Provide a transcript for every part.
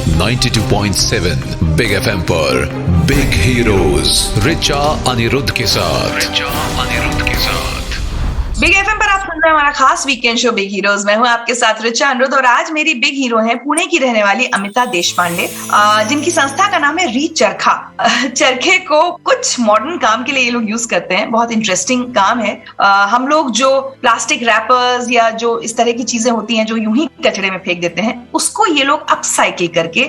92.7 big FM पर big heroes Richa Anirudh के साथ। बिग एफएम पर आप सुन रहे हैं हमारा खास वीकेंड शो बिग हीरोज। मैं हूं आपके साथ रिचा अनिरुद्ध और आज मेरी बिग हीरो हैं पुणे की रहने वाली अमिता देशपांडे, जिनकी संस्था का नाम है रीच चरखा। चरखे को कुछ मॉडर्न काम के लिए ये लोग यूज करते हैं, बहुत इंटरेस्टिंग काम है। हम लोग जो प्लास्टिक रैपर्स या जो इस तरह की चीजें होती हैं जो यूं ही कचड़े में फेंक देते हैं, उसको ये लोग अपसाइकिल करके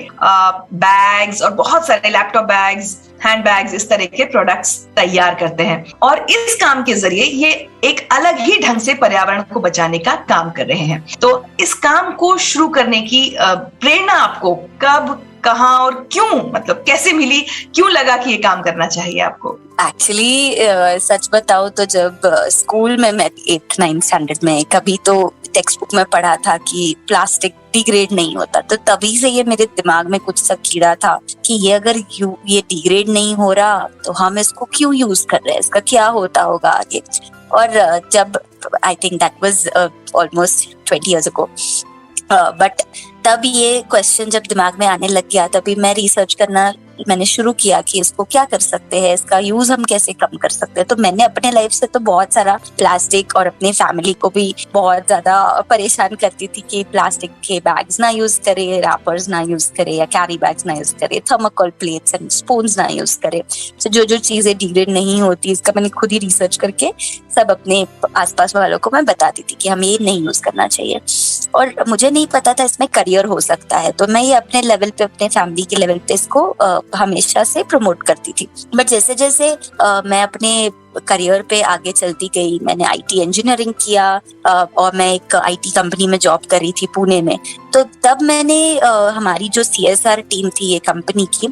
बैग्स और बहुत सारे लैपटॉप बैग्स, हैंड बैग्स, इस तरह के प्रोडक्ट्स तैयार करते हैं और इस काम के जरिए ये एक अलग ही ढंग से पर्यावरण को बचाने का काम कर रहे हैं। तो इस काम को शुरू करने की प्रेरणा आपको कब, कहाँ और क्यों, मतलब कैसे मिली, क्यों लगा कि ये काम करना चाहिए आपको? एक्चुअली सच बताओ तो जब स्कूल में मैं 8th 9th स्टैंडर्ड में कभी तो टेक्स्ट बुक में पढ़ा था कि प्लास्टिक डिग्रेड नहीं होता, तो तभी से ये मेरे दिमाग में कुछ सा कीड़ा था कि ये अगर ये डिग्रेड नहीं हो रहा तो हम इसको क्यों यूज कर रहे हैं, इसका क्या होता होगा आगे। और जब I think that was almost 20 years ago, but तब ये क्वेश्चन जब दिमाग में आने लग गया, तभी मैं रिसर्च करना मैंने शुरू किया कि इसको क्या कर सकते हैं, इसका यूज हम कैसे कम कर सकते हैं। तो मैंने अपने लाइफ से तो बहुत सारा प्लास्टिक और अपने फैमिली को भी बहुत ज्यादा परेशान करती थी कि प्लास्टिक के बैग्स ना यूज करे, रैपर्स ना यूज करे या कैरी बैग्स ना यूज करे, थर्माकोल प्लेट्स एंड स्पून्स ना यूज करे। तो जो चीजें डिग्रेड नहीं होती, इसका मैंने खुद ही रिसर्च करके सब अपने आसपास वालों को मैं बताती थी कि हमें ये नहीं यूज करना चाहिए। और मुझे नहीं पता था इसमें करियर हो सकता है, तो मैं ये अपने लेवल पे, अपने फैमिली के लेवल पे इसको हमेशा से प्रमोट करती थी। बट जैसे जैसे मैं अपने करियर पे आगे चलती गई, मैंने आईटी इंजीनियरिंग किया और मैं एक आईटी कंपनी में जॉब कर रही थी पुणे में। तो तब मैंने हमारी जो सीएसआर टीम थी ये कंपनी की,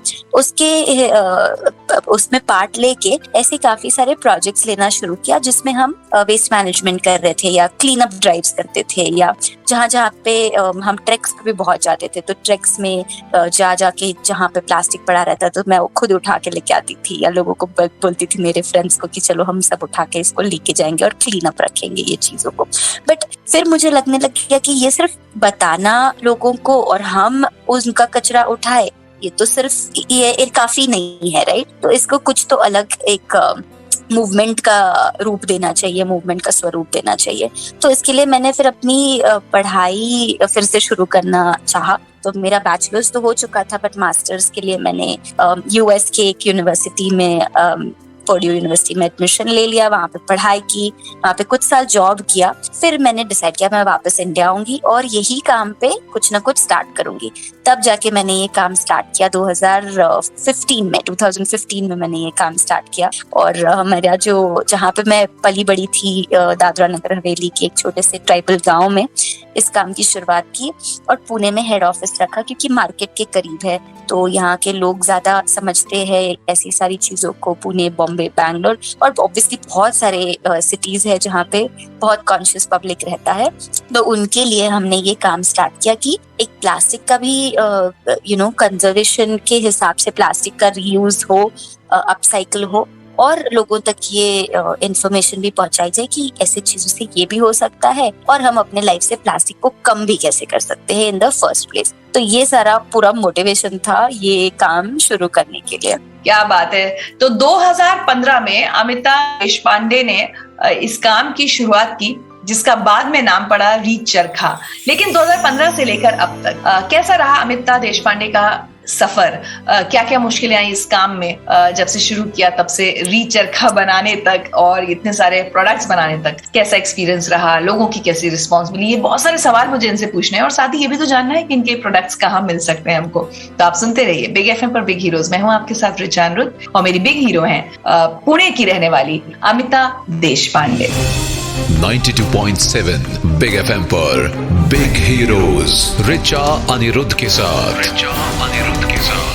उसमें पार्ट लेके ऐसे काफी सारे प्रोजेक्ट्स लेना शुरू किया जिसमें हम वेस्ट मैनेजमेंट कर रहे थे या क्लीन अप ड्राइव्स करते थे, या जहाँ पे हम ट्रैक्स पे भी बहुत जाते थे, तो ट्रैक्स में जाके जहाँ पे प्लास्टिक पड़ा रहता तो मैं वो खुद उठा के लेके आती थी, या लोगों को बोलती थी, मेरे फ्रेंड्स को, कि चलो हम सब उठा के इसको लेके जाएंगे और क्लीन अप रखेंगे ये चीजों को। बट फिर मुझे लगने लग गया कि ये सिर्फ बताना लोगों को और हम उनका कचरा उठाए, ये तो सिर्फ ये काफी नहीं है, राइट? तो इसको कुछ तो अलग एक मूवमेंट का रूप देना चाहिए, मूवमेंट का स्वरूप देना चाहिए। तो इसके लिए मैंने फिर अपनी पढ़ाई फिर से शुरू करना चाहा। तो मेरा बैचलर्स तो हो चुका था, बट मास्टर्स के लिए मैंने यूएस के एक यूनिवर्सिटी में, पर्ड्यू यूनिवर्सिटी में एडमिशन ले लिया, वहाँ पे पढ़ाई की, वहाँ पे कुछ साल जॉब किया। फिर मैंने डिसाइड किया मैं वापस इंडिया आऊंगी और यही काम पे कुछ ना कुछ स्टार्ट करूंगी। तब जाके मैंने ये काम स्टार्ट किया 2015 में मैंने ये काम स्टार्ट किया। और मेरा जहाँ पे मैं पली बड़ी थी, दादरा नगर हवेली के एक छोटे से ट्राइबल गाँव में इस काम की शुरुआत की और पुणे में हेड ऑफिस रखा, क्योंकि मार्केट के करीब है, तो यहाँ के लोग ज्यादा समझते हैं ऐसी सारी चीजों को। पुणे, बॉम्बे, बैंगलोर और ऑब्वियसली बहुत सारे सिटीज है जहाँ पे बहुत कॉन्शियस पब्लिक रहता है, तो उनके लिए हमने ये काम स्टार्ट किया कि एक प्लास्टिक का भी कंजर्वेशन के हिसाब से प्लास्टिक का रीयूज हो, अपसाइकिल हो और लोगों तक ये इंफॉर्मेशन भी पहुंचाई जाए कि ऐसी चीजों से ये भी हो सकता है और हम अपने लाइफ से प्लास्टिक को कम भी कैसे कर सकते हैं इन द फर्स्ट प्लेस। तो ये सारा पूरा मोटिवेशन था ये काम शुरू करने के लिए। क्या बात है। तो 2015 में अमिता देशपांडे ने इस काम की शुरुआत की, जिसका बाद में नाम पड़ा रीच चरखा। लेकिन 2015 से लेकर अब तक कैसा रहा अमिता देशपांडे का सफर? क्या क्या मुश्किलें आई इस काम में? जब से शुरू किया तब से रीच चरखा बनाने तक और इतने सारे प्रोडक्ट्स बनाने तक कैसा एक्सपीरियंस रहा, लोगों की कैसी रिस्पांस मिली? ये बहुत सारे सवाल मुझे इनसे पूछने हैं और साथ ही ये भी तो जानना है कि इनके प्रोडक्ट्स कहाँ मिल सकते हैं हमको। तो आप सुनते रहिए बिग एफएम पर बिग हीरोज। मैं हूँ आपके साथ रिचा अनिरुद्ध और मेरी बिग हीरो हैं पुणे की रहने वाली अमिता देशपांडे। 92.7 बिग एफएम पर बिग हीरोज रिचा अनिरुद्ध के साथ।